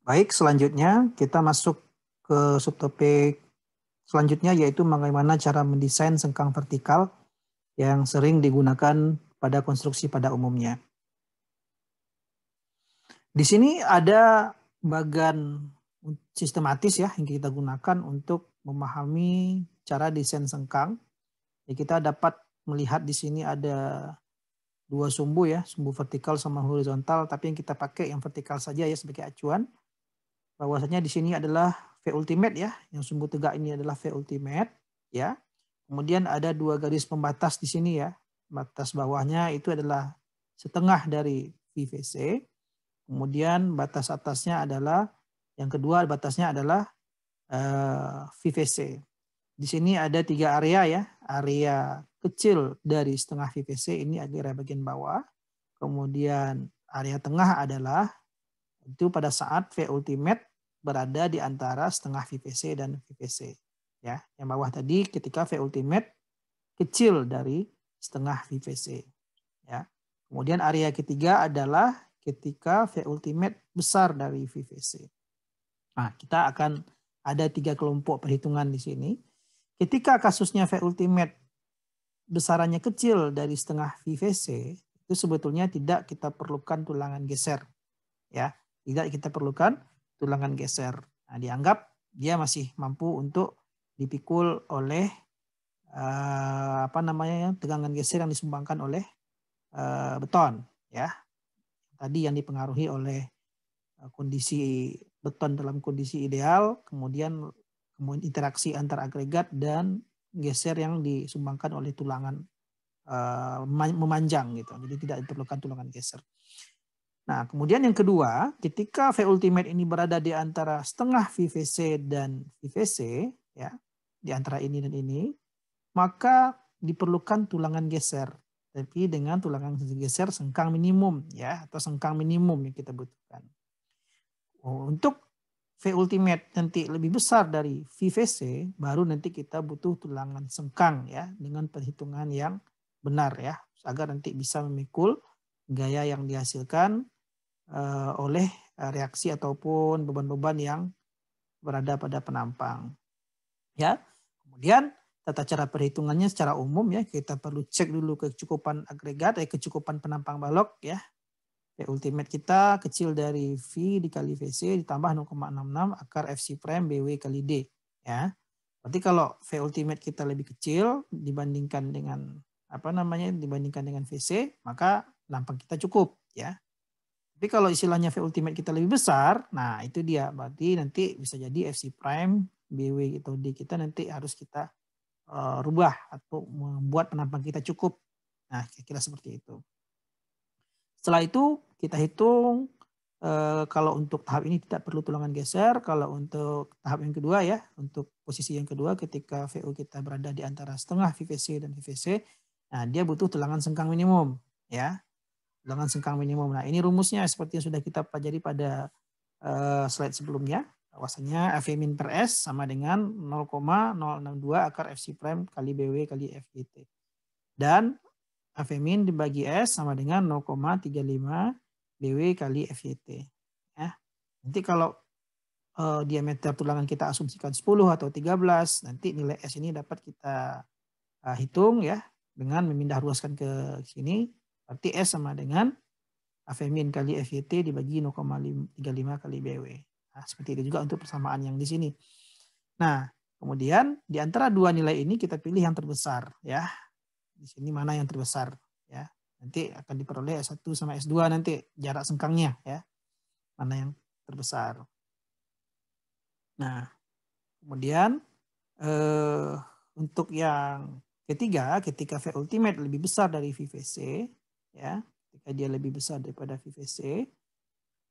Baik, selanjutnya kita masuk ke subtopik selanjutnya, yaitu bagaimana cara mendesain sengkang vertikal yang sering digunakan pada konstruksi pada umumnya. Di sini ada bagan sistematis ya yang kita gunakan untuk memahami cara desain sengkang. Ya, kita dapat melihat di sini ada dua sumbu ya, sumbu vertikal sama horizontal, tapi yang kita pakai yang vertikal saja ya sebagai acuan. Bahwasanya di sini adalah V ultimate ya, yang sumbu tegak ini adalah V ultimate ya. Kemudian ada dua garis pembatas di sini ya. Batas bawahnya itu adalah setengah dari VVC. Kemudian batas atasnya adalah yang kedua batasnya adalah VVC. Di sini ada tiga area ya. Area kecil dari setengah VVC ini area bagian bawah. Kemudian area tengah adalah itu pada saat V ultimate berada di antara setengah VVC dan VVC. Ya, yang bawah tadi ketika V ultimate kecil dari setengah VVC. Ya. Kemudian area ketiga adalah ketika V ultimate besar dari VVC. Nah, kita akan ada tiga kelompok perhitungan di sini. Ketika kasusnya V ultimate besarannya kecil dari setengah VVC, itu sebetulnya tidak kita perlukan tulangan geser. Ya, tidak kita perlukan tulangan geser. Nah, dianggap dia masih mampu untuk dipikul oleh tegangan geser yang disumbangkan oleh beton ya. Tadi yang dipengaruhi oleh kondisi beton dalam kondisi ideal, kemudian interaksi antar agregat dan geser yang disumbangkan oleh tulangan memanjang gitu. Jadi tidak diperlukan tulangan geser. Nah, kemudian yang kedua, ketika V ultimate ini berada di antara setengah VVC dan VVC, ya, di antara ini dan ini, maka diperlukan tulangan geser. Tapi dengan tulangan geser sengkang minimum, ya, atau sengkang minimum yang kita butuhkan. Untuk V ultimate nanti lebih besar dari VVC, baru nanti kita butuh tulangan sengkang, ya, dengan perhitungan yang benar, ya, agar nanti bisa memikul gaya yang dihasilkan oleh reaksi ataupun beban-beban yang berada pada penampang. Ya, kemudian tata cara perhitungannya secara umum ya, kita perlu cek dulu kecukupan agregat, kecukupan penampang balok ya. V ultimate kita kecil dari V dikali VC ditambah 0,66 akar FC prime BW kali D ya. Berarti kalau V ultimate kita lebih kecil dibandingkan dengan dibandingkan dengan VC, maka penampang kita cukup ya. Tapi kalau istilahnya V ultimate kita lebih besar, nah itu dia. Berarti nanti bisa jadi FC prime, BW atau D kita nanti harus kita rubah atau membuat penampang kita cukup. Nah, kira-kira seperti itu. Setelah itu kita hitung kalau untuk tahap ini tidak perlu tulangan geser. Kalau untuk tahap yang kedua ya, untuk posisi yang kedua ketika VU kita berada di antara setengah VVC dan VVC, nah dia butuh tulangan sengkang minimum ya. Tulangan sengkang minimum. Nah, ini rumusnya seperti yang sudah kita pelajari pada slide sebelumnya. Bahwasanya F min per S sama dengan 0,062 akar FC prime kali BW kali FGT. Dan F min dibagi S sama dengan 0,35 BW kali FYT. Ya. Nanti kalau diameter tulangan kita asumsikan 10 atau 13, nanti nilai S ini dapat kita hitung ya dengan memindah ruaskan ke sini. Berarti S sama dengan F min kali FYT dibagi 0,35 kali BW. Nah, seperti itu juga untuk persamaan yang di sini. Nah, kemudian di antara dua nilai ini kita pilih yang terbesar ya. Di sini mana yang terbesar ya. Nanti akan diperoleh S1 sama S2 nanti jarak sengkangnya ya. Mana yang terbesar. Nah, kemudian untuk yang ketiga, ketika V ultimate lebih besar dari VVC ya, ketika dia lebih besar daripada VVC,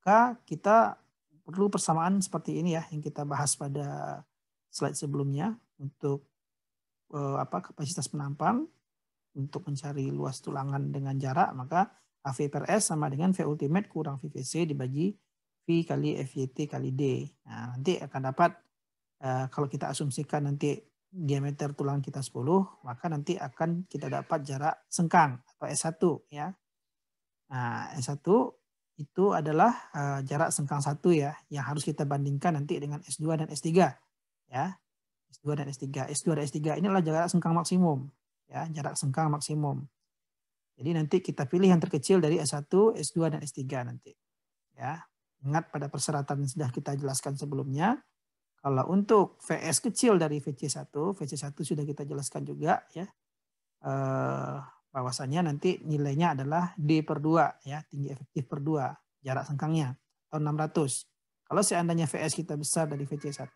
maka kita perlu persamaan seperti ini ya yang kita bahas pada slide sebelumnya untuk kapasitas penampang. Untuk mencari luas tulangan dengan jarak, maka AV per S sama dengan V ultimate kurang VVC dibagi V kali FYT kali D. Nah, nanti akan dapat kalau kita asumsikan nanti diameter tulangan kita 10, maka nanti akan kita dapat jarak sengkang atau S1 ya. Nah, S1 itu adalah jarak sengkang 1 ya, yang harus kita bandingkan nanti dengan S2 dan S3 ya. S2 dan S3. S2 dan S3 ini adalah jarak sengkang maksimum ya, jarak sengkang maksimum. Jadi nanti kita pilih yang terkecil dari S1, S2 dan S3 nanti ya. Ingat pada persyaratan yang sudah kita jelaskan sebelumnya, kalau untuk VS kecil dari VC1, VC1 sudah kita jelaskan juga ya. Bahwasanya nanti nilainya adalah D/2 ya, tinggi efektif per 2 jarak sengkangnya atau 600. Kalau seandainya VS kita besar dari VC1,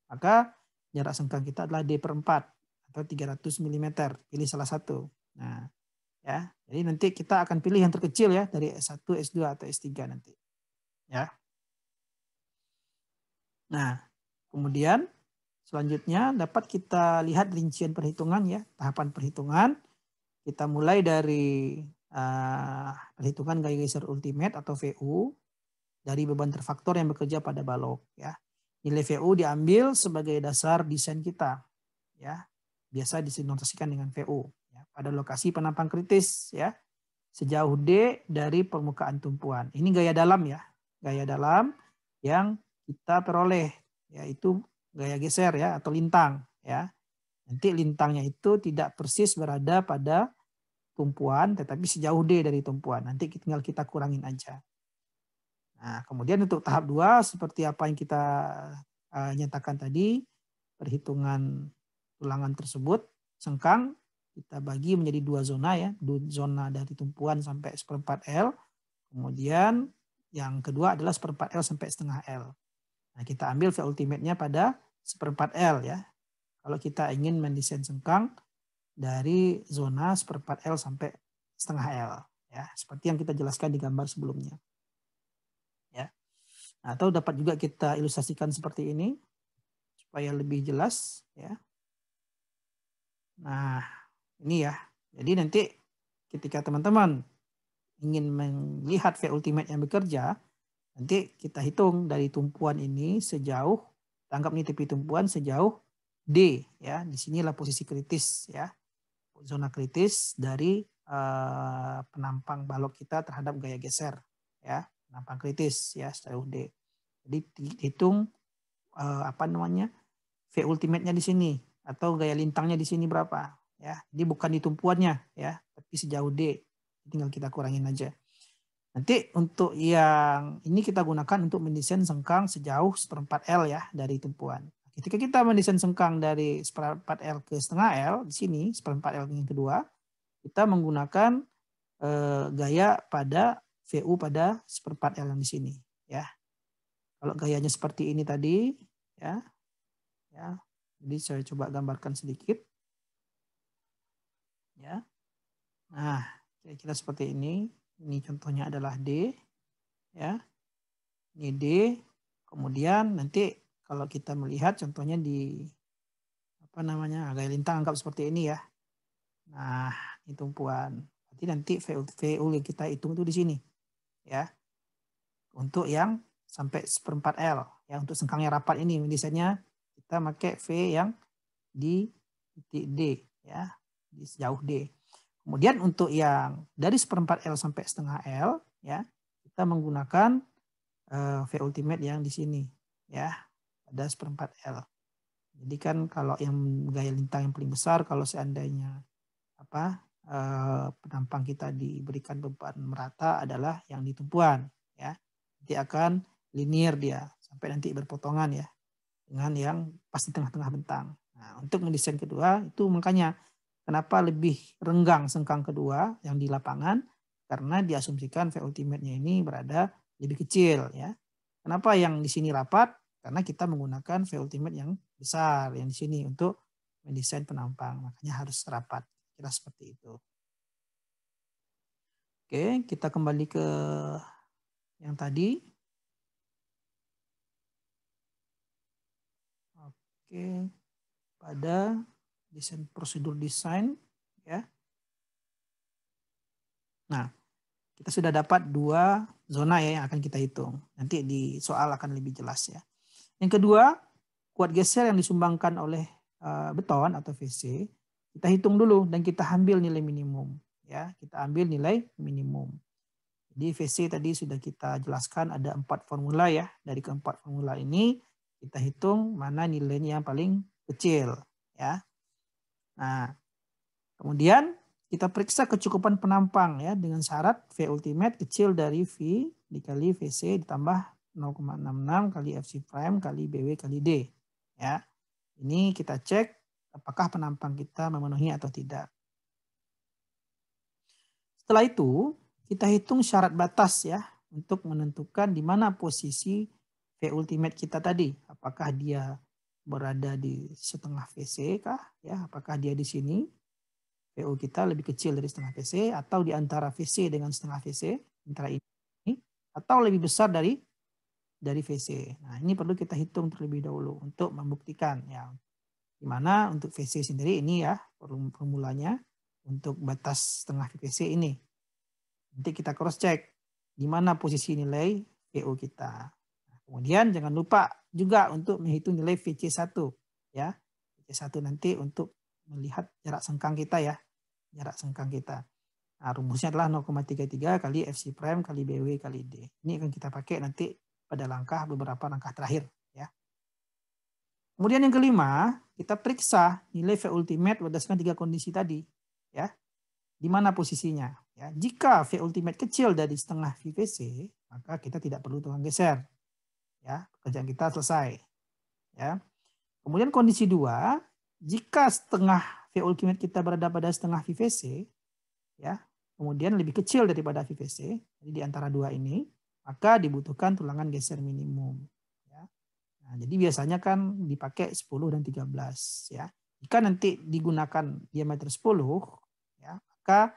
maka jarak sengkang kita adalah D/4 atau 300 mm. Pilih salah satu. Nah, ya. Jadi nanti kita akan pilih yang terkecil ya dari S1, S2 atau S3 nanti. Ya. Nah, kemudian selanjutnya dapat kita lihat rincian perhitungan ya, tahapan perhitungan. Kita mulai dari perhitungan gaya geser ultimate atau VU dari beban terfaktor yang bekerja pada balok ya. Nilai VU diambil sebagai dasar desain kita ya. Biasa dinotasikan dengan VU ya, pada lokasi penampang kritis ya. Sejauh D dari permukaan tumpuan. Ini gaya dalam ya. Gaya dalam yang kita peroleh yaitu gaya geser ya atau lintang ya. Nanti lintangnya itu tidak persis berada pada tumpuan tetapi sejauh D dari tumpuan. Nanti tinggal kita kurangin aja. Nah, kemudian untuk tahap 2 seperti apa yang kita nyatakan tadi, perhitungan tulangan tersebut sengkang kita bagi menjadi 2 zona ya, 2 zona dari tumpuan sampai 1/4 L. Kemudian yang kedua adalah 1/4 L sampai setengah L. Nah, kita ambil V ultimate-nya pada 1/4 L ya. Kalau kita ingin mendesain sengkang dari zona 1/4 L sampai setengah L ya, seperti yang kita jelaskan di gambar sebelumnya ya. Atau dapat juga kita ilustrasikan seperti ini supaya lebih jelas ya. Nah, ini ya. Jadi nanti ketika teman-teman ingin melihat V ultimate yang bekerja, nanti kita hitung dari tumpuan ini sejauh, anggap ini tepi tumpuan sejauh D ya. Di sinilah posisi kritis ya. Zona kritis dari penampang balok kita terhadap gaya geser ya, penampang kritis ya sejauh D. Jadi hitung V ultimate-nya di sini atau gaya lintangnya di sini berapa ya. Jadi bukan di tumpuannya ya, tapi sejauh D. Tinggal kita kurangin aja. Nanti untuk yang ini kita gunakan untuk mendesain sengkang sejauh 1/4 L ya dari tumpuan. Ketika kita mendesain sengkang dari 1/4 L ke setengah L, di sini 1/4 L yang kedua, kita menggunakan gaya pada VU pada 1/4 L yang di sini. Ya. Kalau gayanya seperti ini tadi, ya. Jadi saya coba gambarkan sedikit. Ya. Nah, kira-kira seperti ini. Ini contohnya adalah D. Ya. Ini D. Kemudian nanti kalau kita melihat contohnya di gaya lintang anggap seperti ini ya. Nah, ini tumpuan. Berarti nanti VU yang kita hitung itu di sini. Ya. Untuk yang sampai 1/4 L. Ya, untuk sengkangnya rapat ini desainnya kita pakai V yang di titik D ya, di sejauh D. Kemudian untuk yang dari 1/4 L sampai setengah L ya, kita menggunakan V ultimate yang di sini ya, pada 1/4 L. Jadi kan kalau yang gaya lintang yang paling besar kalau seandainya penampang kita diberikan beban merata adalah yang di tumpuan ya. Nanti akan linear dia sampai nanti berpotongan ya dengan yang pasti tengah-tengah bentang. Nah, untuk mendesain kedua itu makanya kenapa lebih renggang sengkang kedua yang di lapangan, karena diasumsikan V ultimate-nya ini berada lebih kecil ya. Kenapa yang di sini rapat? Karena kita menggunakan V ultimate yang besar yang di sini untuk mendesain penampang, makanya harus rapat. Kira seperti itu. Oke, kita kembali ke yang tadi. Oke, pada prosedur desain ya. Nah, kita sudah dapat 2 zona ya yang akan kita hitung. Nanti di soal akan lebih jelas ya. Yang kedua, kuat geser yang disumbangkan oleh beton atau VC, kita hitung dulu dan kita ambil nilai minimum ya. Kita ambil nilai minimum. Jadi VC tadi sudah kita jelaskan ada 4 formula ya. Dari keempat formula ini kita hitung mana nilainya yang paling kecil ya. Nah, kemudian kita periksa kecukupan penampang ya dengan syarat V ultimate kecil dari V dikali VC ditambah 0,66 kali FC prime kali BW kali D ya. Ini kita cek apakah penampang kita memenuhi atau tidak. Setelah itu kita hitung syarat batas ya untuk menentukan di mana posisi V ultimate kita tadi. Apakah dia berada di setengah VC kah ya, apakah dia di sini VO kita lebih kecil dari setengah VC atau di antara VC dengan setengah VC antara ini atau lebih besar dari VC. Nah, ini perlu kita hitung terlebih dahulu untuk membuktikan ya. Dimana untuk VC sendiri ini ya formulanya untuk batas setengah VC ini. Nanti kita cross check di mana posisi nilai VO kita. Nah, kemudian jangan lupa juga untuk menghitung nilai VC1 ya. VC1 nanti untuk melihat jarak sengkang kita ya. Jarak sengkang kita. Nah, rumusnya adalah 0,33 kali FC prime kali BW kali D. Ini akan kita pakai nanti pada beberapa langkah terakhir ya. Kemudian yang kelima, kita periksa nilai V ultimate berdasarkan 3 kondisi tadi ya. Di mana posisinya ya. Jika V ultimate kecil dari setengah VVC, maka kita tidak perlu tukang geser. Ya, pekerjaan kita selesai. Ya. Kemudian kondisi 2, jika setengah V ultimate kita berada pada setengah VVC, ya, kemudian lebih kecil daripada VVC, jadi di antara dua ini, maka dibutuhkan tulangan geser minimum. Ya. Nah, jadi biasanya kan dipakai 10 dan 13. Ya. Jika nanti digunakan diameter 10, ya, maka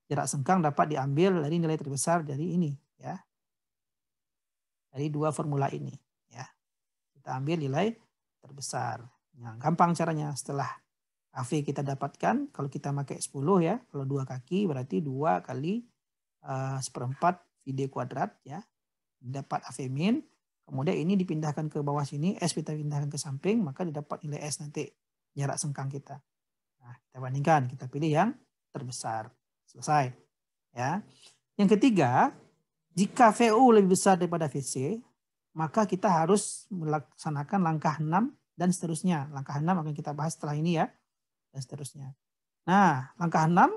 jarak sengkang dapat diambil dari nilai terbesar dari ini. Ya. Dari dua formula ini. Ya. Kita ambil nilai terbesar. Nah, gampang caranya setelah AV kita dapatkan, kalau kita pakai 10 ya, kalau 2 kaki berarti 2 kali 1/4 VD kuadrat ya, dapat AV min, kemudian ini dipindahkan ke bawah sini, S kita pindahkan ke samping, maka didapat nilai S nanti, jarak sengkang kita. Nah, kita bandingkan, kita pilih yang terbesar. Selesai. Ya. Yang ketiga, jika VU lebih besar daripada VC, maka kita harus melaksanakan langkah 6 dan seterusnya. Langkah 6 akan kita bahas setelah ini ya. Dan seterusnya. Nah, langkah 6,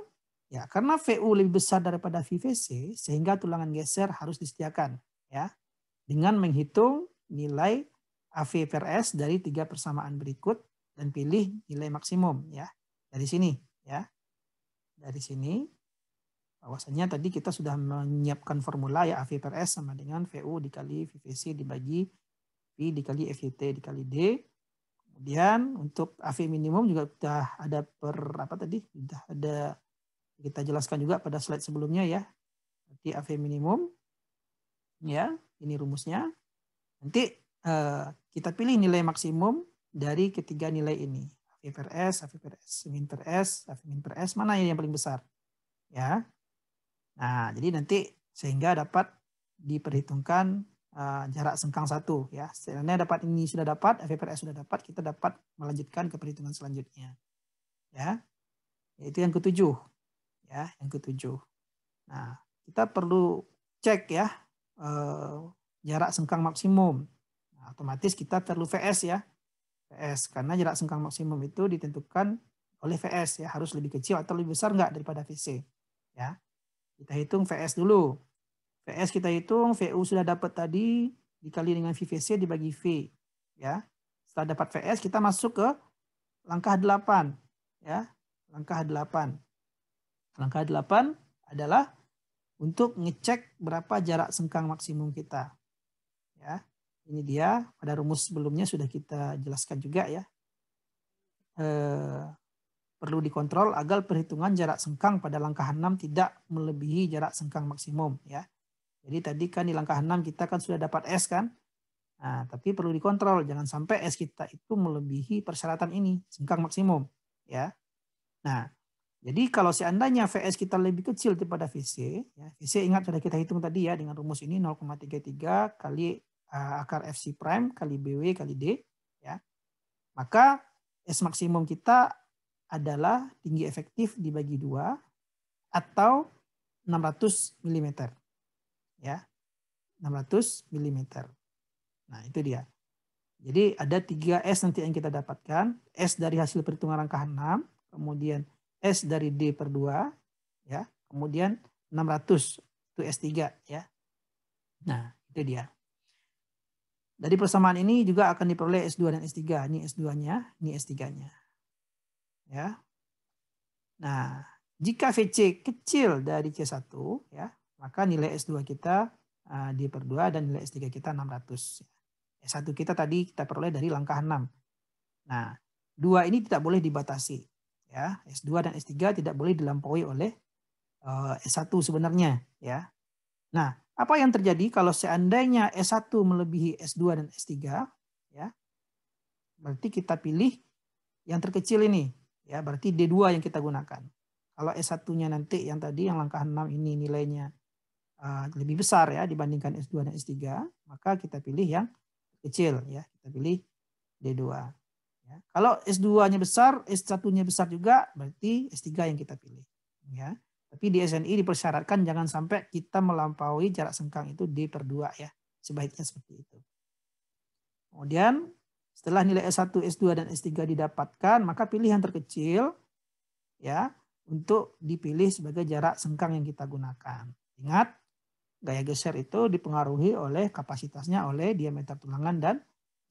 ya karena VU lebih besar daripada VVC, sehingga tulangan geser harus disediakan. Ya, dengan menghitung nilai AV per S dari 3 persamaan berikut dan pilih nilai maksimum. Ya, dari sini. Ya, dari sini. Bahwasanya tadi kita sudah menyiapkan formula ya AV per S sama dengan VU dikali VVC dibagi V dikali FYT dikali D. Kemudian untuk AV minimum juga sudah ada sudah ada kita jelaskan juga pada slide sebelumnya ya. Nanti AV minimum ya, ini rumusnya. Nanti kita pilih nilai maksimum dari ketiga nilai ini. AV per S, min per S, AV min per S, mana yang paling besar? Ya. Nah, jadi nanti sehingga dapat diperhitungkan jarak sengkang 1 ya. Sebenarnya dapat ini sudah dapat, FPRS sudah dapat, kita dapat melanjutkan ke perhitungan selanjutnya. Ya. Yaitu yang ketujuh. Ya, yang ketujuh. Nah, kita perlu cek ya jarak sengkang maksimum. Nah, otomatis kita perlu VS ya. VS karena jarak sengkang maksimum itu ditentukan oleh VS ya, harus lebih kecil atau lebih besar enggak daripada VC. Ya. Kita hitung VS dulu. VS kita hitung, VU sudah dapat tadi, dikali dengan VVC dibagi V. Ya. Setelah dapat VS, kita masuk ke langkah 8. Ya. Langkah 8. Langkah 8 adalah untuk ngecek berapa jarak sengkang maksimum kita. Ya. Ini dia, pada rumus sebelumnya sudah kita jelaskan juga ya. Perlu dikontrol agar perhitungan jarak sengkang pada langkah 6 tidak melebihi jarak sengkang maksimum ya. Jadi tadi kan di langkah 6 kita kan sudah dapat S kan. Nah, tapi perlu dikontrol jangan sampai S kita itu melebihi persyaratan ini, sengkang maksimum ya. Nah, jadi kalau seandainya VS kita lebih kecil daripada VC, ya, VC ingat sudah kita hitung tadi ya dengan rumus ini 0,33 kali akar FC prime kali BW kali D ya. Maka S maksimum kita adalah tinggi efektif dibagi 2 atau 600 mm. ya, 600 mm. Nah, itu dia. Jadi ada 3 S nanti yang kita dapatkan. S dari hasil perhitungan rangka 6, kemudian S dari D/2, ya, kemudian 600 itu S3, ya. Nah, itu dia. Dari persamaan ini juga akan diperoleh S2 dan S3. Ini S2-nya, ini S3-nya. Ya. Nah, jika VC kecil dari C1, ya, maka nilai S2 kita D/2 dan nilai S3 kita 600. S1 kita tadi kita peroleh dari langkah 6. Nah, 2 ini tidak boleh dibatasi. Ya, S2 dan S3 tidak boleh dilampaui oleh S1 sebenarnya. Ya. Nah, apa yang terjadi kalau seandainya S1 melebihi S2 dan S3? Ya, berarti kita pilih yang terkecil ini. Ya, berarti D2 yang kita gunakan. Kalau S1-nya nanti yang tadi yang langkah 6 ini nilainya lebih besar ya dibandingkan S2 dan S3, maka kita pilih yang kecil ya, kita pilih D2. Ya. Kalau S2-nya besar, S1-nya besar juga, berarti S3 yang kita pilih. Ya. Tapi di SNI dipersyaratkan jangan sampai kita melampaui jarak sengkang itu D/2 ya. Sebaiknya seperti itu. Kemudian setelah nilai S1, S2 dan S3 didapatkan, maka pilih yang terkecil ya untuk dipilih sebagai jarak sengkang yang kita gunakan. Ingat, gaya geser itu dipengaruhi oleh kapasitasnya oleh diameter tulangan dan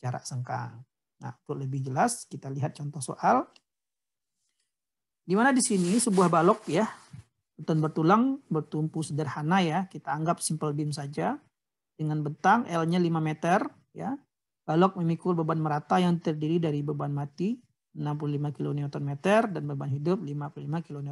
jarak sengkang. Nah, untuk lebih jelas kita lihat contoh soal di mana di sini sebuah balok ya, beton bertulang bertumpu sederhana ya, kita anggap simple beam saja dengan bentang L-nya 5 meter ya. Balok memikul beban merata yang terdiri dari beban mati 65 kN dan beban hidup 55 kN.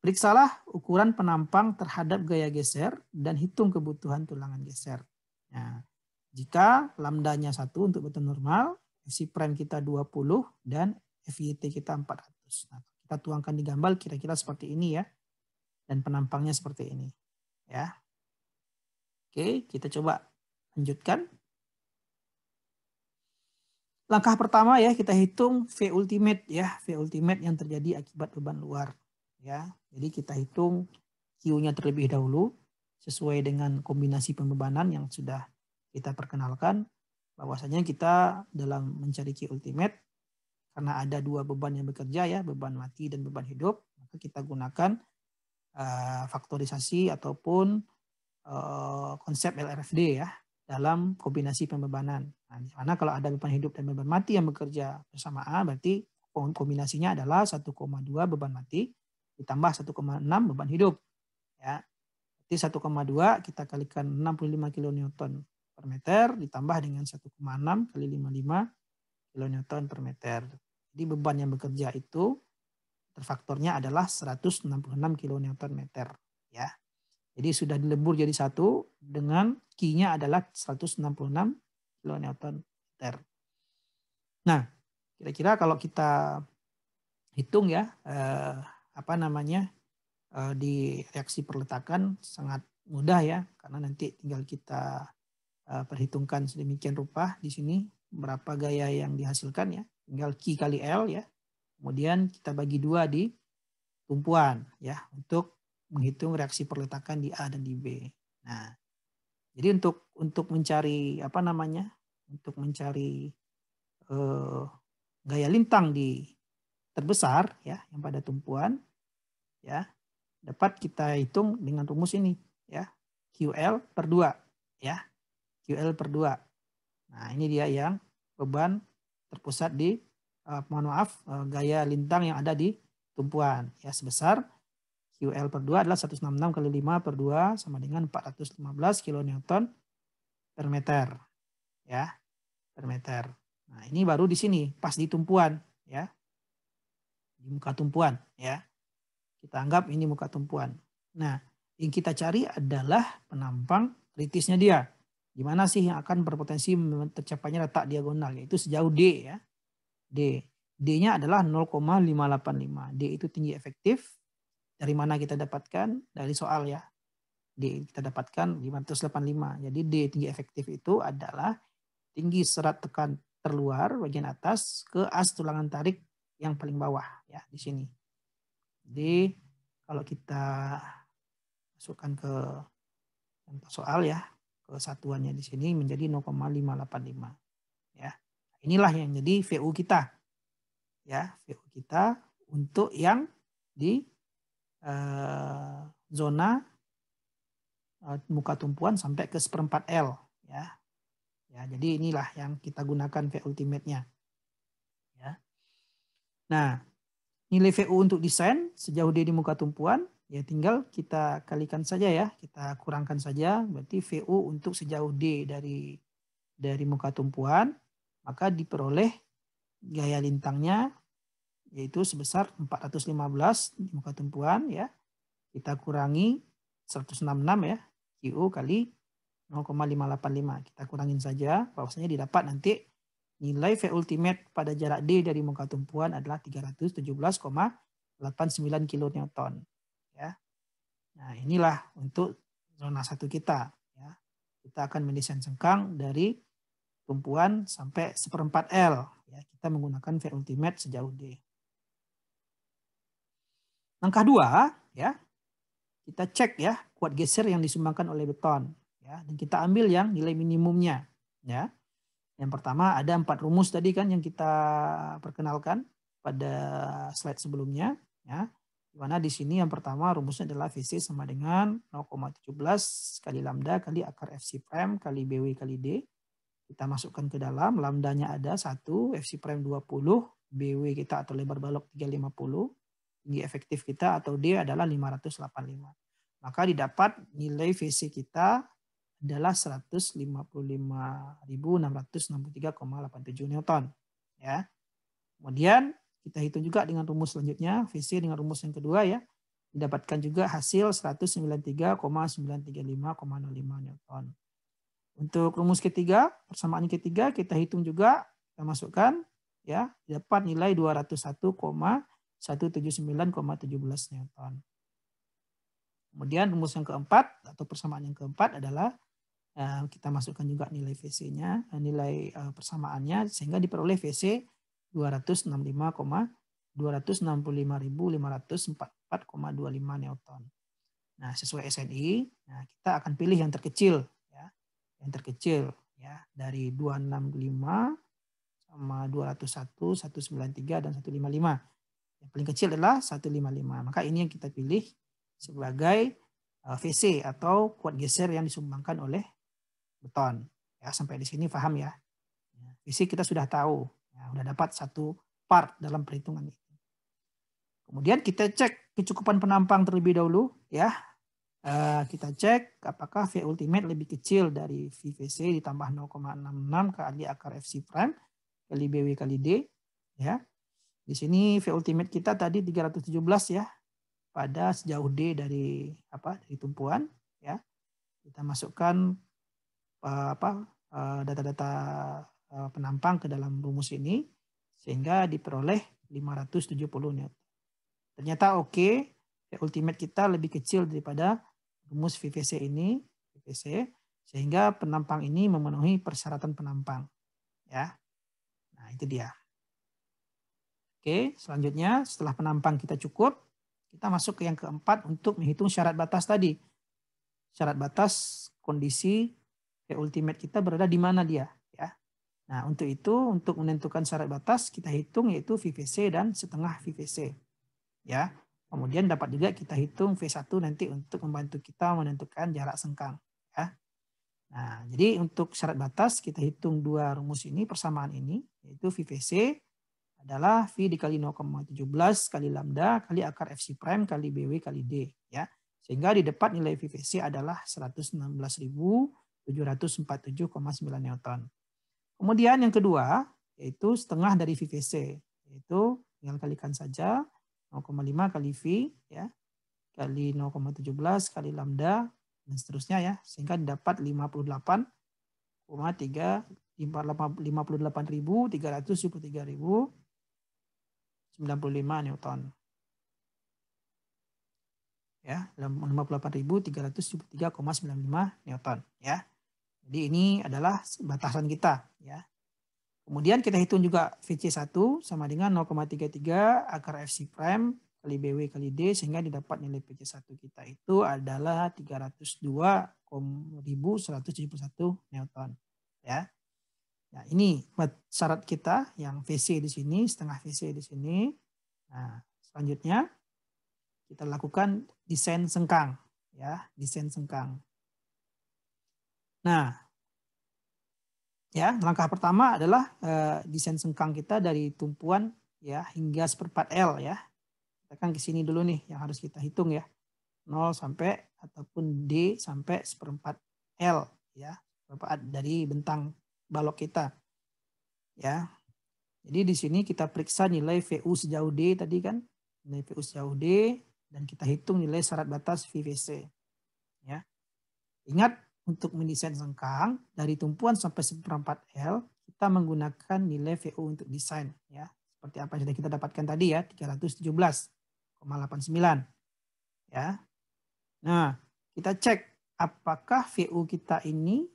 Periksalah ukuran penampang terhadap gaya geser dan hitung kebutuhan tulangan geser. Nah, jika lambdanya 1 untuk beton normal, Fc prime kita 20 dan FYT kita 400. Nah, kita tuangkan di gambar kira-kira seperti ini ya. Dan penampangnya seperti ini. Ya. Oke, kita coba lanjutkan. Langkah pertama ya, kita hitung V ultimate ya, V ultimate yang terjadi akibat beban luar. Ya, jadi kita hitung Q-nya terlebih dahulu sesuai dengan kombinasi pembebanan yang sudah kita perkenalkan. Bahwasanya kita dalam mencari Q ultimate karena ada 2 beban yang bekerja ya, beban mati dan beban hidup, maka kita gunakan faktorisasi ataupun konsep LRFD ya dalam kombinasi pembebanan. Nah, di mana kalau ada beban hidup dan beban mati yang bekerja bersamaan, berarti kombinasinya adalah 1,2 beban mati ditambah 1,6 beban hidup. Ya. Berarti 1,2 kita kalikan 65 kN per meter ditambah dengan 1,6 kali 55 kN per meter. Jadi beban yang bekerja itu terfaktornya adalah 166 kN meter. Ya. Jadi sudah dilebur jadi 1 dengan Q-nya adalah 166 kN meter. Nah, kira-kira kalau kita hitung ya di reaksi perletakan sangat mudah ya, karena nanti tinggal kita perhitungkan sedemikian rupa di sini berapa gaya yang dihasilkan ya, tinggal Q kali L ya. Kemudian kita bagi 2 di tumpuan ya untuk menghitung reaksi perletakan di A dan di B. Nah, jadi untuk mencari untuk mencari gaya lintang di terbesar ya yang pada tumpuan ya dapat kita hitung dengan rumus ini ya, QL/2 ya. QL/2. Nah, ini dia yang beban terpusat di gaya lintang yang ada di tumpuan ya sebesar QL/2 adalah 166 kali 5/2 sama dengan 415 kN per meter ya, per meter. Nah, ini baru di sini pas di tumpuan ya. Di muka tumpuan ya. Kita anggap ini muka tumpuan. Nah, yang kita cari adalah penampang kritisnya dia. Di mana sih yang akan berpotensi tercapainya letak diagonal, yaitu sejauh D ya. D. D-nya adalah 0,585. D itu tinggi efektif. Dari mana kita dapatkan? Dari soal ya. D kita dapatkan 585. Jadi D tinggi efektif itu adalah tinggi serat tekan terluar bagian atas ke as tulangan tarik yang paling bawah ya di sini. Jadi kalau kita masukkan ke contoh soal ya, kesatuannya di sini menjadi 0,585 ya. Inilah yang jadi VU kita ya, VU kita untuk yang di zona muka tumpuan sampai ke 1/4 L ya. Ya, jadi inilah yang kita gunakan V ultimate-nya. Ya. Nah, nilai VU untuk desain sejauh D di muka tumpuan ya tinggal kita kalikan saja ya, kita kurangkan saja, berarti VU untuk sejauh D dari muka tumpuan maka diperoleh gaya lintangnya yaitu sebesar 415 di muka tumpuan ya. Kita kurangi 166 ya, QU kali 0,585. Kita kurangin saja, bahwasanya didapat nanti nilai V ultimate pada jarak D dari muka tumpuan adalah 317,89 kilonewton. Ya. Nah, inilah untuk zona 1 kita. Ya. Kita akan mendesain sengkang dari tumpuan sampai 1/4 L. Ya. Kita menggunakan V ultimate sejauh D. Langkah 2, ya, kita cek ya kuat geser yang disumbangkan oleh beton. Ya, dan kita ambil yang nilai minimumnya. Ya. Yang pertama ada 4 rumus tadi kan yang kita perkenalkan pada slide sebelumnya. Ya. Di mana di sini yang pertama rumusnya adalah VC sama dengan 0,17 kali lambda kali akar FC prime kali BW kali D. Kita masukkan ke dalam, lambdanya ada 1, FC prime 20, BW kita atau lebar balok 350, tinggi efektif kita atau D adalah 585. Maka didapat nilai VC kita adalah 155.663,87 Newton. Ya. Kemudian kita hitung juga dengan rumus selanjutnya, VC dengan rumus yang kedua ya, didapatkan juga hasil 193,935,05 Newton. Untuk rumus ketiga, persamaan ketiga kita hitung juga, kita masukkan ya, dapat nilai 201,179,17 Newton. Kemudian rumus yang keempat atau persamaan yang keempat adalah kita masukkan juga nilai VC-nya, nilai persamaannya sehingga diperoleh VC 265.544,25 Newton. Nah, sesuai SNI, nah kita akan pilih yang terkecil ya. Yang terkecil ya dari 265 sama 201, 193 dan 155. Yang paling kecil adalah 155. Maka ini yang kita pilih sebagai VC atau kuat geser yang disumbangkan oleh beton. Ya, sampai di sini paham ya. VC kita sudah tahu, ya, sudah dapat satu part dalam perhitungan itu. Kemudian kita cek kecukupan penampang terlebih dahulu, ya. Kita cek apakah V ultimate lebih kecil dari VVC ditambah 0,66 kali akar FC prime kali BW kali D, ya. Di sini V ultimate kita tadi 317 ya. Pada sejauh D dari tumpuan ya. Kita masukkan data-data penampang ke dalam rumus ini sehingga diperoleh 570 Newton. Ternyata oke, V ultimate kita lebih kecil daripada rumus VVC ini, VVC, sehingga penampang ini memenuhi persyaratan penampang ya. Nah, itu dia. Oke, selanjutnya setelah penampang kita cukup, kita masuk ke yang keempat untuk menghitung syarat batas tadi. Syarat batas kondisi V ultimate kita berada di mana dia ya. Nah, untuk itu untuk menentukan syarat batas kita hitung yaitu VVC dan setengah VVC. Ya. Kemudian dapat juga kita hitung V1 nanti untuk membantu kita menentukan jarak sengkang ya. Nah, jadi untuk syarat batas kita hitung dua rumus ini, persamaan ini yaitu VVC adalah V dikali 0,17 kali lambda kali akar FC prime kali BW kali D ya. Sehingga di depan nilai VVC adalah 116.747,9 Newton. Kemudian yang kedua yaitu setengah dari VVC, yaitu tinggal kalikan saja 0,5 kali V ya kali 0,17 kali lambda dan seterusnya ya, sehingga didapat 58,373.95 Newton. Ya, 58.373,95 Newton ya. Jadi ini adalah batasan kita ya. Kemudian kita hitung juga VC1 sama dengan 0,33 akar FC prime kali BW kali D sehingga didapat nilai PC1 kita itu adalah 302.171 Newton ya. Nah, ini syarat kita yang VC di sini, setengah VC di sini. Nah, selanjutnya kita lakukan desain sengkang ya, desain sengkang. Nah, ya, langkah pertama adalah desain sengkang kita dari tumpuan ya hingga 1/4 L ya. Kita kan ke sini dulu nih yang harus kita hitung ya. 0 sampai ataupun D sampai 1/4 L ya. Dari bentang balok kita. Ya. Jadi di sini kita periksa nilai VU sejauh D tadi kan. Nilai VU sejauh D dan kita hitung nilai syarat batas VVC. Ya. Ingat untuk mendesain sengkang dari tumpuan sampai 1/4 L kita menggunakan nilai VU untuk desain ya. Seperti apa yang sudah kita dapatkan tadi ya, 317,89 ya. Nah, kita cek apakah VU kita ini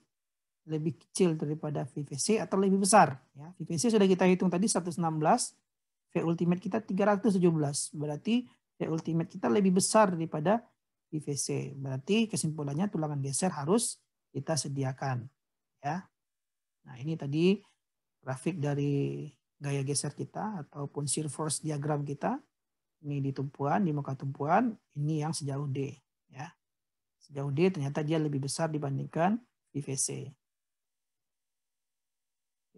lebih kecil daripada VVC atau lebih besar ya. VVC sudah kita hitung tadi 116, V ultimate kita 317. Berarti V ultimate kita lebih besar daripada VVC. Berarti kesimpulannya tulangan geser harus kita sediakan ya. Nah, ini tadi grafik dari gaya geser kita ataupun shear force diagram kita. Ini di tumpuan, di muka tumpuan, ini yang sejauh D ya. Sejauh D ternyata dia lebih besar dibandingkan VVC.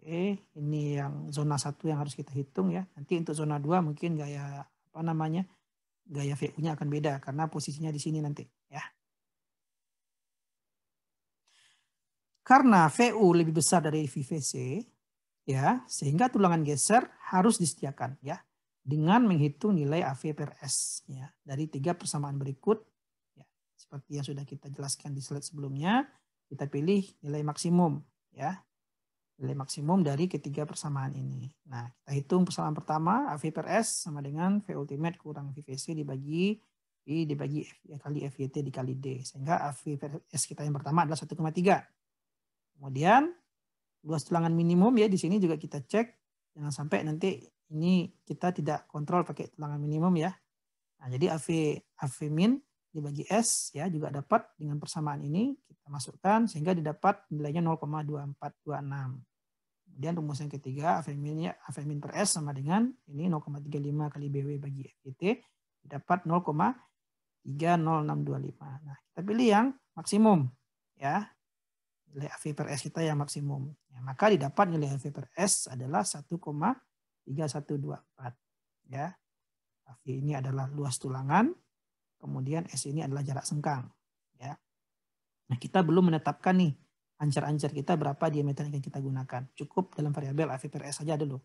Oke, ini yang zona 1 yang harus kita hitung ya. Nanti untuk zona 2 mungkin gaya gaya VU-nya akan beda karena posisinya di sini nanti ya. Karena VU lebih besar dari VVC ya, sehingga tulangan geser harus disediakan ya dengan menghitung nilai AV per S ya dari 3 persamaan berikut ya. Seperti yang sudah kita jelaskan di slide sebelumnya, kita pilih nilai maksimum ya. Nilai maksimum dari ketiga persamaan ini. Nah, kita hitung persamaan pertama, AV per S sama dengan V ultimate kurang VVC dibagi kali FYT dikali D. Sehingga AV per S kita yang pertama adalah 1,3. Kemudian, luas tulangan minimum ya di sini juga kita cek. Jangan sampai nanti ini kita tidak kontrol pakai tulangan minimum ya. Nah, jadi AV min dibagi S ya juga dapat dengan persamaan ini kita masukkan sehingga didapat nilainya 0,2426. Kemudian rumus yang ketiga AV min per S sama dengan ini 0,35 kali BW bagi FYT dapat 0,30625. Nah, kita pilih yang maksimum ya. Nilai AV per S kita yang maksimum. Ya, maka didapat nilai AV per S adalah 1,3124 ya. AV ini adalah luas tulangan. Kemudian S ini adalah jarak sengkang. Ya. Nah, kita belum menetapkan nih ancar-ancar kita berapa diameter yang kita gunakan. Cukup dalam variabel AV per S saja dulu.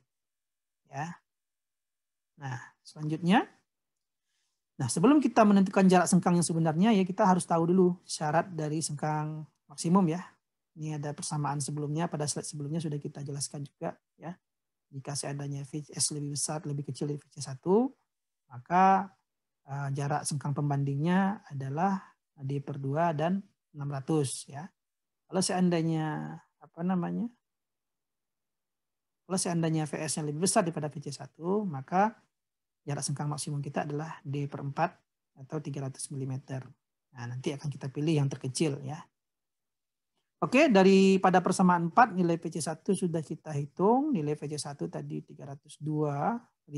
Ya. Nah, selanjutnya. Nah, sebelum kita menentukan jarak sengkang yang sebenarnya ya kita harus tahu dulu syarat dari sengkang maksimum ya. Ini ada persamaan sebelumnya, pada slide sebelumnya sudah kita jelaskan juga ya. Jika seandainya VS lebih besar, lebih kecil dari VC1, maka jarak sengkang pembandingnya adalah D per 2 dan 600 ya. Kalau seandainya kalau seandainya VS yang lebih besar daripada VC1, maka jarak sengkang maksimum kita adalah D per 4 atau 300 mm. Nah, nanti akan kita pilih yang terkecil ya. Oke, daripada persamaan 4 nilai VC1 sudah kita hitung. Nilai VC1 tadi 302.171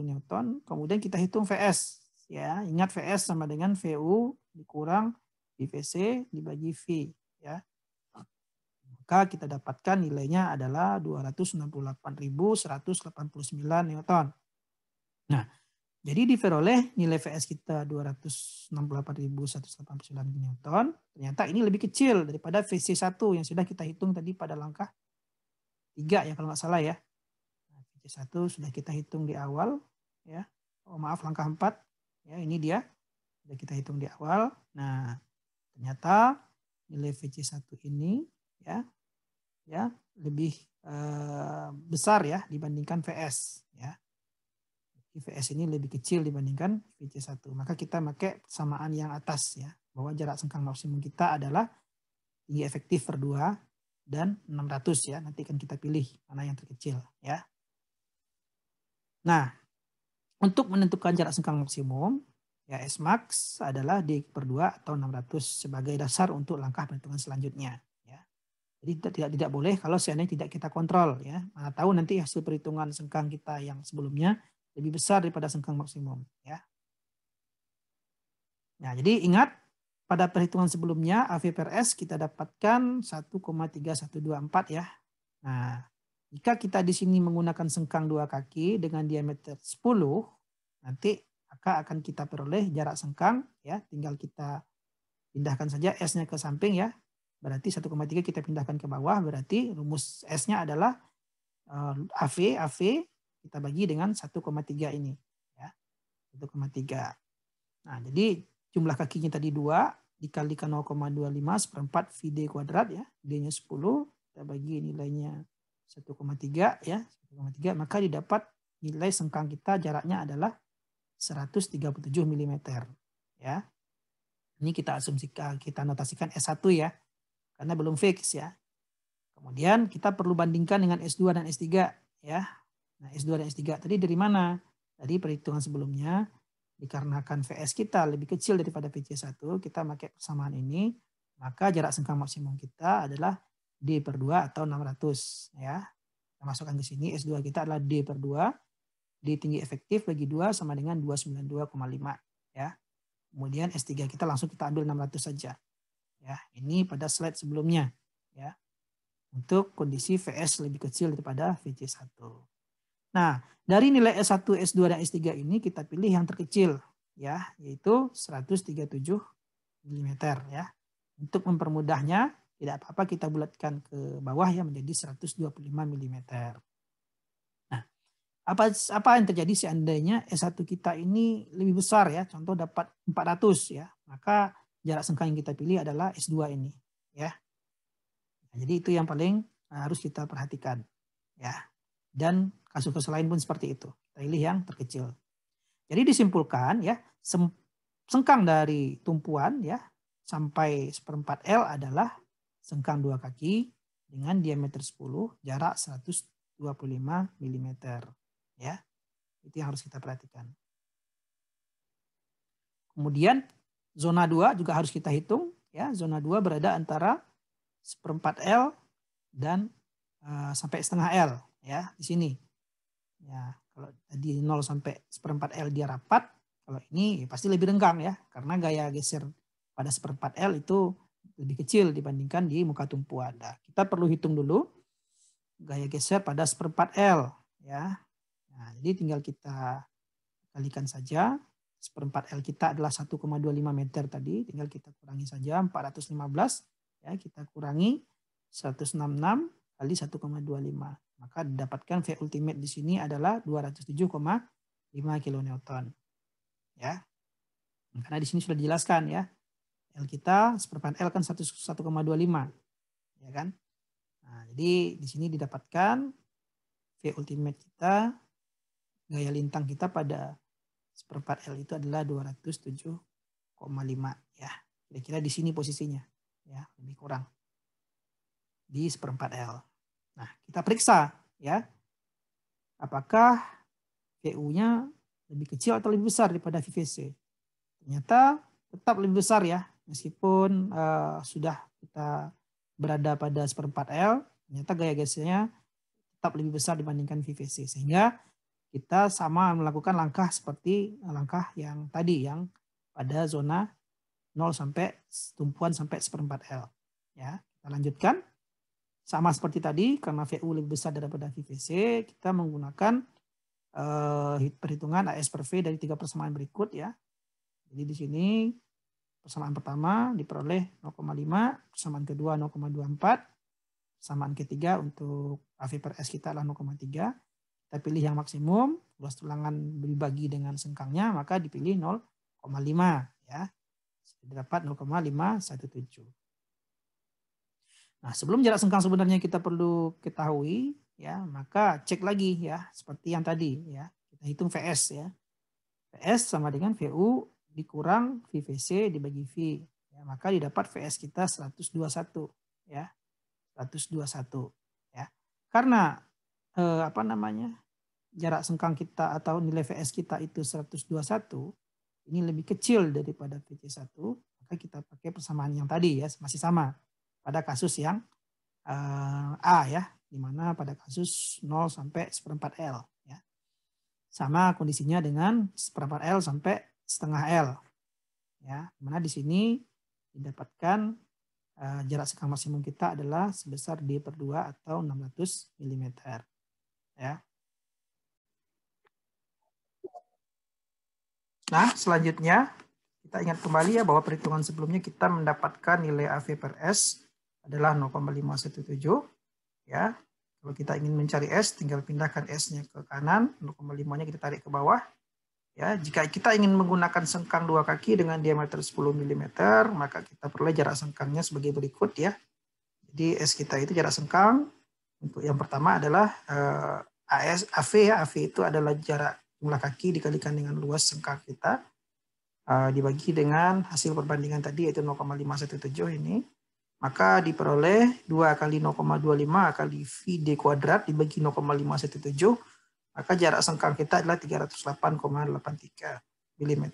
Newton. Kemudian kita hitung VS. Ya, ingat VS sama dengan VU dikurang VVC dibagi V. Ya. Maka kita dapatkan nilainya adalah 268.189 Newton. Nah, jadi diperoleh nilai VS kita 268.189 Newton. Ternyata ini lebih kecil daripada VC1 yang sudah kita hitung tadi pada langkah 3 ya kalau nggak salah ya. Nah, VC1 sudah kita hitung di awal ya. Oh maaf langkah 4. Ya, ini dia. Sudah kita hitung di awal. Nah, ternyata nilai VC1 ini ya lebih besar ya dibandingkan VS ya. VS ini lebih kecil dibandingkan VC1. Maka kita pakai persamaan yang atas ya. Bahwa jarak sengkang maksimum kita adalah tinggi efektif per 2 dan 600 ya. Nanti akan kita pilih mana yang terkecil ya. Nah, Untuk menentukan jarak sengkang maksimum, ya Smax adalah D/2 atau 600 sebagai dasar untuk langkah perhitungan selanjutnya. Ya. Jadi tidak boleh kalau seandainya tidak kita kontrol. Ya. Mana tahu nanti hasil perhitungan sengkang kita yang sebelumnya lebih besar daripada sengkang maksimum. Ya. Nah, jadi ingat pada perhitungan sebelumnya AV per S kita dapatkan 1,3124 ya. Nah, jika kita di sini menggunakan sengkang dua kaki dengan diameter 10, nanti maka akan kita peroleh jarak sengkang ya, tinggal kita pindahkan saja S-nya ke samping ya. Berarti 1,3 kita pindahkan ke bawah, berarti rumus S-nya adalah AV kita bagi dengan 1,3 ini ya. 1,3. Nah, jadi jumlah kakinya tadi 2 dikalikan 0,25 seperempat VD kuadrat ya. D-nya 10, kita bagi nilainya 1,3 ya, 1,3 maka didapat nilai sengkang kita jaraknya adalah 137 mm ya. Ini kita asumsikan, kita notasikan S1 ya. Karena belum fix ya. Kemudian kita perlu bandingkan dengan S2 dan S3 ya. Nah, S2 dan S3 tadi dari mana? Dari perhitungan sebelumnya dikarenakan VS kita lebih kecil daripada VC1, kita pakai persamaan ini, maka jarak sengkang maksimum kita adalah D/2 atau 600 ya. Kita masukkan ke sini S2 kita adalah D/2, D tinggi efektif bagi 2 sama dengan 292,5 ya. Kemudian S3 kita langsung kita ambil 600 saja. Ya, ini pada slide sebelumnya ya. Untuk kondisi VS lebih kecil daripada VC1. Nah, dari nilai S1, S2 dan S3 ini kita pilih yang terkecil ya, yaitu 137 mm ya. Untuk mempermudahnya tidak apa-apa kita bulatkan ke bawah ya menjadi 125 mm. Nah, apa yang terjadi seandainya S1 kita ini lebih besar ya, contoh dapat 400 ya, maka jarak sengkang yang kita pilih adalah S2 ini ya. Nah, jadi itu yang paling harus kita perhatikan ya. Dan kasus-kasus lain pun seperti itu. Kita pilih yang terkecil. Jadi disimpulkan ya, sengkang dari tumpuan ya sampai 1/4 L adalah sengkang dua kaki dengan diameter 10, jarak 125 mm ya. Itu yang harus kita perhatikan. Kemudian zona 2 juga harus kita hitung ya. Zona 2 berada antara 1/4 L dan sampai setengah L ya di sini. Ya, kalau tadi 0 sampai 1/4 L dia rapat, kalau ini pasti lebih renggang ya, karena gaya geser pada 1/4 L itu lebih kecil dibandingkan di muka tumpuan. Nah, kita perlu hitung dulu gaya geser pada 1/4 L ya. Nah, jadi tinggal kita kalikan saja. 1/4 L kita adalah 1,25 meter tadi, tinggal kita kurangi saja 415 ya, kita kurangi 166 kali 1,25. Maka didapatkan V ultimate di sini adalah 207,5 kN. Ya. Karena di sini sudah dijelaskan ya. L kita 1/4 L kan 1,25. Ya kan? Nah, jadi di sini didapatkan V ultimate kita, gaya lintang kita pada 1/4 L itu adalah 207,5 ya. Kira-kira di sini posisinya ya, lebih kurang di 1/4 L. Nah, kita periksa ya. Apakah VU-nya lebih kecil atau lebih besar daripada VVC? Ternyata tetap lebih besar ya. Meskipun sudah kita berada pada 1/4 L, ternyata gaya gesernya tetap lebih besar dibandingkan VVC. Sehingga kita sama melakukan langkah seperti langkah yang tadi, yang pada zona 0 sampai tumpuan sampai 1/4 L. Ya, kita lanjutkan. Sama seperti tadi, karena VU lebih besar daripada VVC, kita menggunakan perhitungan AS per V dari 3 persamaan berikut ya. Jadi di sini persamaan pertama diperoleh 0,5, persamaan kedua 0,24, persamaan ketiga untuk AV per S kita adalah 0,3. Kita pilih yang maksimum, luas tulangan dibagi dengan sengkangnya, maka dipilih 0,5 ya. Dapat 0,517. Nah, sebelum jarak sengkang sebenarnya kita perlu ketahui ya, maka cek lagi ya, seperti yang tadi ya. Kita hitung VS ya. VS sama dengan VU dikurang VVC dibagi V. Ya, maka didapat VS kita 121 ya. 121 ya. Karena jarak sengkang kita atau nilai VS kita itu 121, ini lebih kecil daripada VC1, maka kita pakai persamaan yang tadi ya, masih sama pada kasus yang A ya, di mana pada kasus 0 sampai 1/4 L ya. Sama kondisinya dengan 1/4 L sampai setengah L ya, dimana di sini didapatkan jarak sengkang maksimum kita adalah sebesar D/2 atau 600 mm ya. Nah, selanjutnya kita ingat kembali ya bahwa perhitungan sebelumnya kita mendapatkan nilai AV per S adalah 0,517 ya. Kalau kita ingin mencari S, tinggal pindahkan S-nya ke kanan, 0,5-nya kita tarik ke bawah. Ya, jika kita ingin menggunakan sengkang dua kaki dengan diameter 10 mm, maka kita peroleh jarak sengkangnya sebagai berikut ya. Jadi S kita itu jarak sengkang untuk yang pertama adalah AV ya, AV itu adalah jarak jumlah kaki dikalikan dengan luas sengkang kita dibagi dengan hasil perbandingan tadi yaitu 0,517 ini, maka diperoleh 2 kali 0,25 kali VD kuadrat dibagi 0,517, maka jarak sengkang kita adalah 308,83 mm.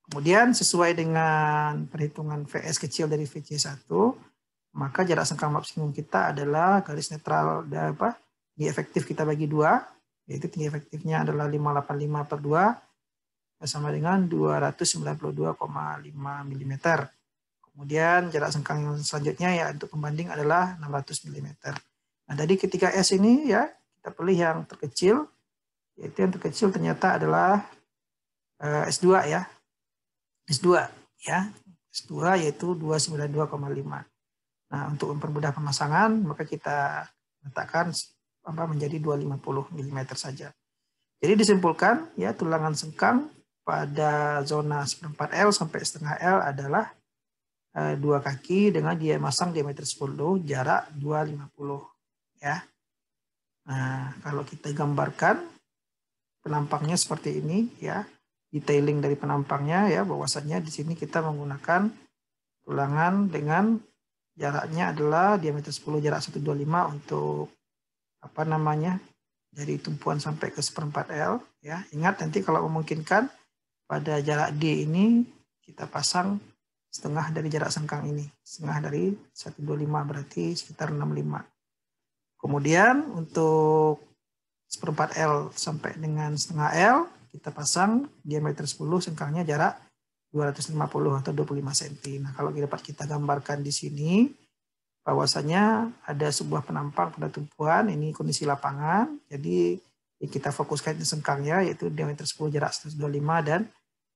Kemudian sesuai dengan perhitungan VS kecil dari VC1, maka jarak sengkang maksimum kita adalah garis netral tinggi efektif kita bagi 2, yaitu tinggi efektifnya adalah 585 per 2 sama dengan 292,5 mm. Kemudian jarak sengkang yang selanjutnya ya untuk pembanding adalah 600 mm. Nah, dari ketiga S ini ya kita pilih yang terkecil, yaitu yang terkecil ternyata adalah S2 ya. S2 ya. S2 yaitu 292,5. Nah, untuk mempermudah pemasangan maka kita letakkan menjadi 250 mm saja. Jadi disimpulkan ya tulangan sengkang pada zona 1/4 L sampai setengah L adalah 2 kaki dengan dia masang diameter 10, jarak 250 ya. Nah, kalau kita gambarkan penampangnya seperti ini ya. Detailing dari penampangnya ya, bahwasannya di sini kita menggunakan tulangan dengan jaraknya adalah diameter 10 jarak 125 untuk dari tumpuan sampai ke 1/4 L ya. Ingat nanti kalau memungkinkan pada jarak D ini kita pasang setengah dari jarak sengkang ini. Setengah dari 125 berarti sekitar 65. Kemudian untuk 1/4 L sampai dengan setengah L kita pasang diameter 10, sengkangnya jarak 250 atau 25 cm. Nah, kalau dapat kita gambarkan di sini bahwasanya ada sebuah penampang pada tumpuan, ini kondisi lapangan. Jadi kita fokuskan di sengkangnya yaitu diameter 10 jarak 125 dan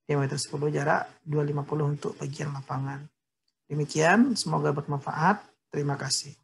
diameter 10 jarak 250 untuk bagian lapangan. Demikian, semoga bermanfaat. Terima kasih.